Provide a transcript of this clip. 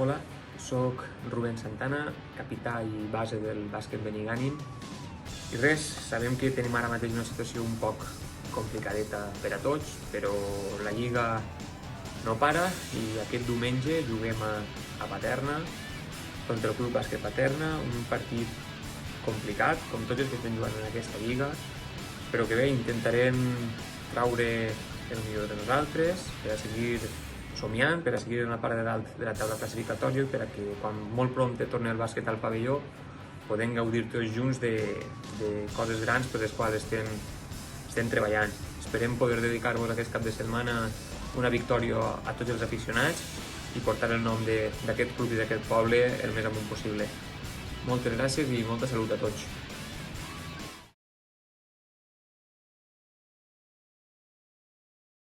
Hola, soc Rubén Santana, capità i base del bàsquet Benigànim. I res, sabem que tenim ara mateix una situació un poc complicadeta per a tots, però la Lliga no para i aquest diumenge juguem a Paterna contra el Club Bàsquet Paterna, un partit complicat, com tots els que estem jugant en aquesta Lliga, però que bé, intentarem traure el millor de nosaltres per a seguir somiant, per a seguir en la part de dalt de la taula classificatòria, per a que quan molt prompte torni el bàsquet al pavelló podem gaudir tots junts de coses grans per les quals estem treballant. Esperem poder dedicar-vos aquest cap de setmana una victòria a tots els aficionats i portar el nom d'aquest club i d'aquest poble el més amunt possible. Moltes gràcies i molta salut a tots.